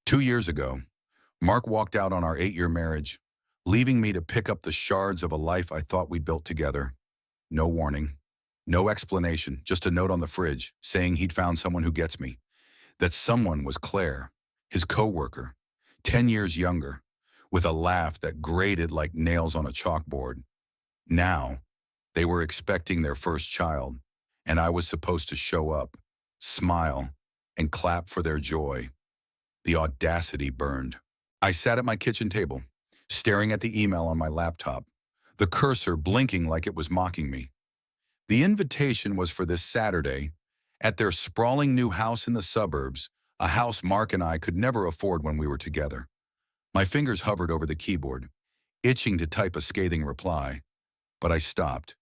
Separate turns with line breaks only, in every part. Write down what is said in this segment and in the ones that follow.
2 years ago, Mark walked out on our 8-year marriage, leaving me to pick up the shards of a life I thought we built together. No warning, no explanation, just a note on the fridge saying he'd found someone who gets me. That someone was Claire, his coworker, 10 years younger, with a laugh that grated like nails on a chalkboard. Now, they were expecting their first child, and I was supposed to show up, smile, and clap for their joy. The audacity burned. I sat at my kitchen table, staring at the email on my laptop, the cursor blinking like it was mocking me. The invitation was for this Saturday, at their sprawling new house in the suburbs, a house Mark and I could never afford when we were together. My fingers hovered over the keyboard, itching to type a scathing reply, but I stopped.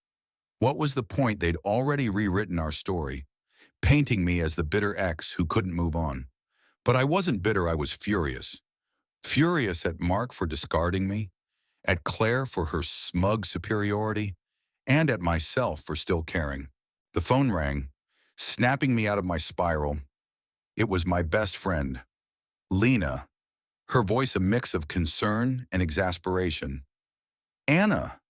What was the point? They'd already rewritten our story, painting me as the bitter ex who couldn't move on. But I wasn't bitter, I was furious. Furious at Mark for discarding me, at Claire for her smug superiority, and at myself for still caring. The phone rang, snapping me out of my spiral. It was my best friend, Lena, her voice a mix of concern and exasperation. "Anna,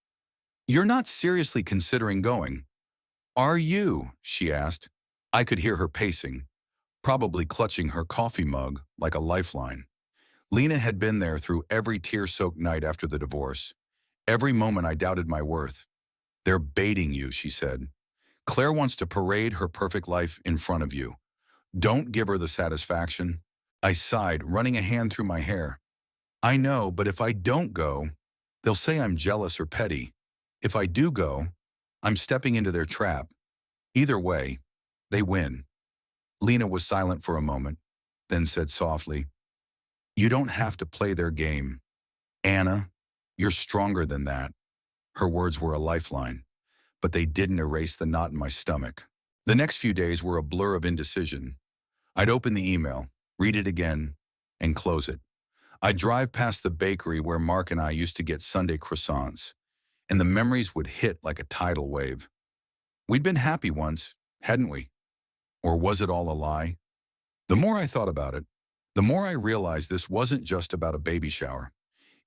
you're not seriously considering going, are you?" she asked. I could hear her pacing, probably clutching her coffee mug like a lifeline. Lena had been there through every tear-soaked night after the divorce. Every moment I doubted my worth. "They're baiting you," she said. "Claire wants to parade her perfect life in front of you. Don't give her the satisfaction." I sighed, running a hand through my hair. "I know, but if I don't go, they'll say I'm jealous or petty. If I do go, I'm stepping into their trap. Either way, they win." Lena was silent for a moment, then said softly, "You don't have to play their game. Anna, you're stronger than that." Her words were a lifeline, but they didn't erase the knot in my stomach. The next few days were a blur of indecision. I'd open the email, read it again, and close it. I'd drive past the bakery where Mark and I used to get Sunday croissants, and the memories would hit like a tidal wave. We'd been happy once, hadn't we? Or was it all a lie? The more I thought about it, the more I realized this wasn't just about a baby shower.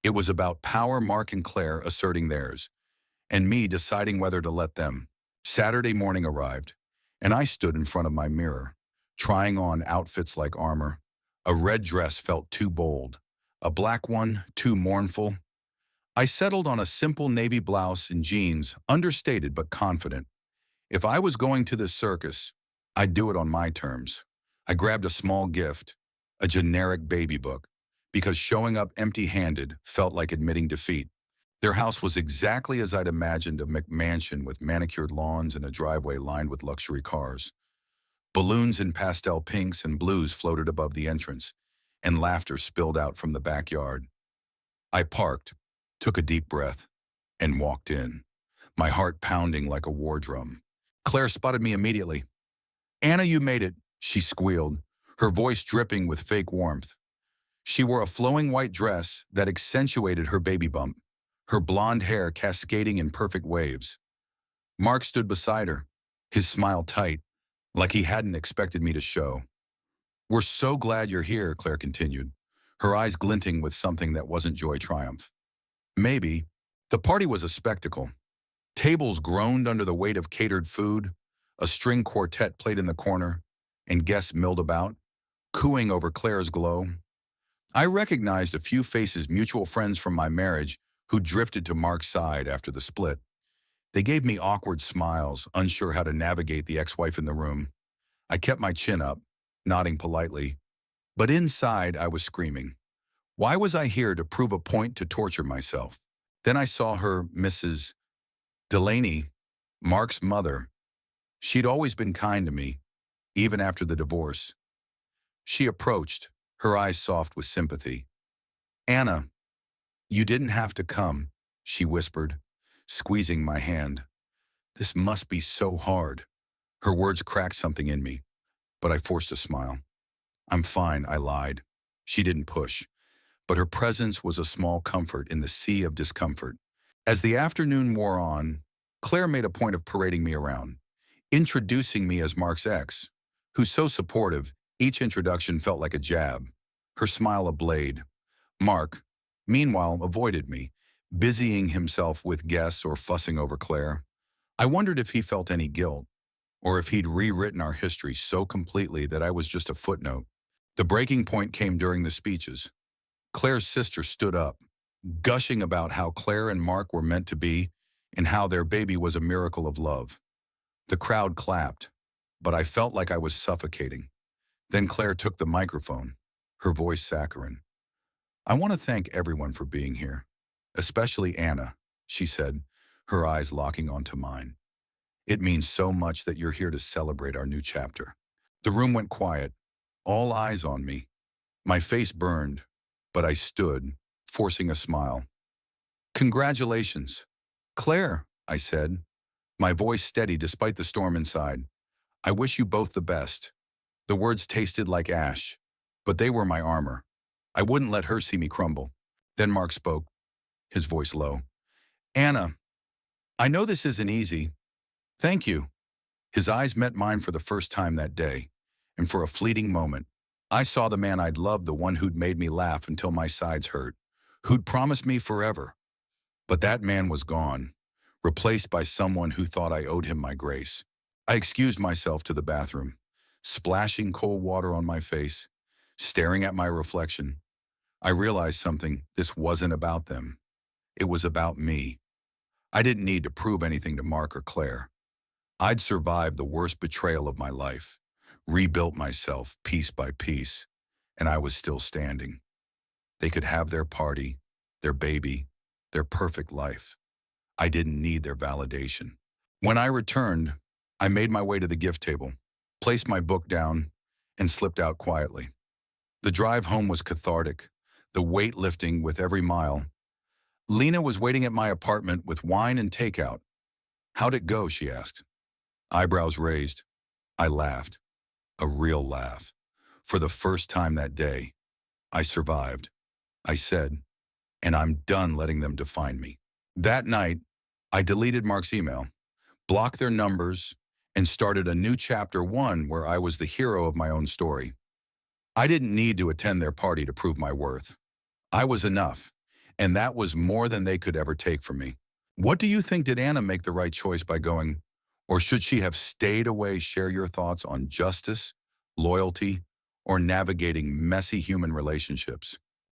It was about power, Mark and Claire asserting theirs, and me deciding whether to let them. Saturday morning arrived, and I stood in front of my mirror, trying on outfits like armor. A red dress felt too bold, a black one too mournful. I settled on a simple navy blouse and jeans, understated but confident. If I was going to this circus, I'd do it on my terms. I grabbed a small gift, a generic baby book, because showing up empty-handed felt like admitting defeat. Their house was exactly as I'd imagined, a McMansion with manicured lawns and a driveway lined with luxury cars. Balloons in pastel pinks and blues floated above the entrance, and laughter spilled out from the backyard. I parked, took a deep breath, and walked in, my heart pounding like a war drum. Claire spotted me immediately. "Anna, you made it," she squealed, her voice dripping with fake warmth. She wore a flowing white dress that accentuated her baby bump, her blonde hair cascading in perfect waves. Mark stood beside her, his smile tight, like he hadn't expected me to show. "We're so glad you're here," Claire continued, her eyes glinting with something that wasn't joy triumph. Maybe. The party was a spectacle. Tables groaned under the weight of catered food, a string quartet played in the corner, and guests milled about, cooing over Claire's glow. I recognized a few faces, mutual friends from my marriage, who drifted to Mark's side after the split. They gave me awkward smiles, unsure how to navigate the ex-wife in the room. I kept my chin up, nodding politely, but inside I was screaming. Why was I here to prove a point, to torture myself? Then I saw her, Mrs. Delaney, Mark's mother. She'd always been kind to me, even after the divorce. She approached, her eyes soft with sympathy. "Anna, you didn't have to come," she whispered, squeezing my hand. "This must be so hard." Her words cracked something in me, but I forced a smile. "I'm fine," I lied. She didn't push, but her presence was a small comfort in the sea of discomfort. As the afternoon wore on, Claire made a point of parading me around, introducing me as Mark's ex, who's so supportive, each introduction felt like a jab. her smile ablaze. Mark, meanwhile, avoided me, busying himself with guests or fussing over Claire. I wondered if he felt any guilt, or if he'd rewritten our history so completely that I was just a footnote. The breaking point came during the speeches. Claire's sister stood up, gushing about how Claire and Mark were meant to be and how their baby was a miracle of love. The crowd clapped, but I felt like I was suffocating. Then Claire took the microphone, her voice saccharine. "I want to thank everyone for being here, especially Anna," she said, her eyes locking onto mine. "It means so much that you're here to celebrate our new chapter." The room went quiet, all eyes on me. My face burned, but I stood, forcing a smile. "Congratulations." "Claire," I said, my voice steady despite the storm inside. "I wish you both the best." The words tasted like ash, but they were my armor. I wouldn't let her see me crumble. Then Mark spoke, his voice low. "Anna, I know this isn't easy. Thank you." His eyes met mine for the first time that day, and for a fleeting moment, I saw the man I'd loved, the one who'd made me laugh until my sides hurt, who'd promised me forever. But that man was gone, replaced by someone who thought I owed him my grace. I excused myself to the bathroom, splashing cold water on my face, staring at my reflection. I realized something. This wasn't about them. It was about me. I didn't need to prove anything to Mark or Claire. I'd survived the worst betrayal of my life, rebuilt myself piece by piece, and I was still standing. They could have their party, their baby, their perfect life. I didn't need their validation. When I returned, I made my way to the gift table, placed my book down, and slipped out quietly. The drive home was cathartic, the weight lifting with every mile. Lena was waiting at my apartment with wine and takeout. "How'd it go?" she asked. Eyebrows raised. I laughed. A real laugh. For the first time that day, I survived. I said, and I'm done letting them define me. That night, I deleted Mark's email, blocked their numbers, and started a new chapter 1 where I was the hero of my own story. I didn't need to attend their party to prove my worth. I was enough, and that was more than they could ever take from me. What do you think? Did Anna make the right choice by going, or should she have stayed away? Share your thoughts on justice, loyalty, or navigating messy human relationships.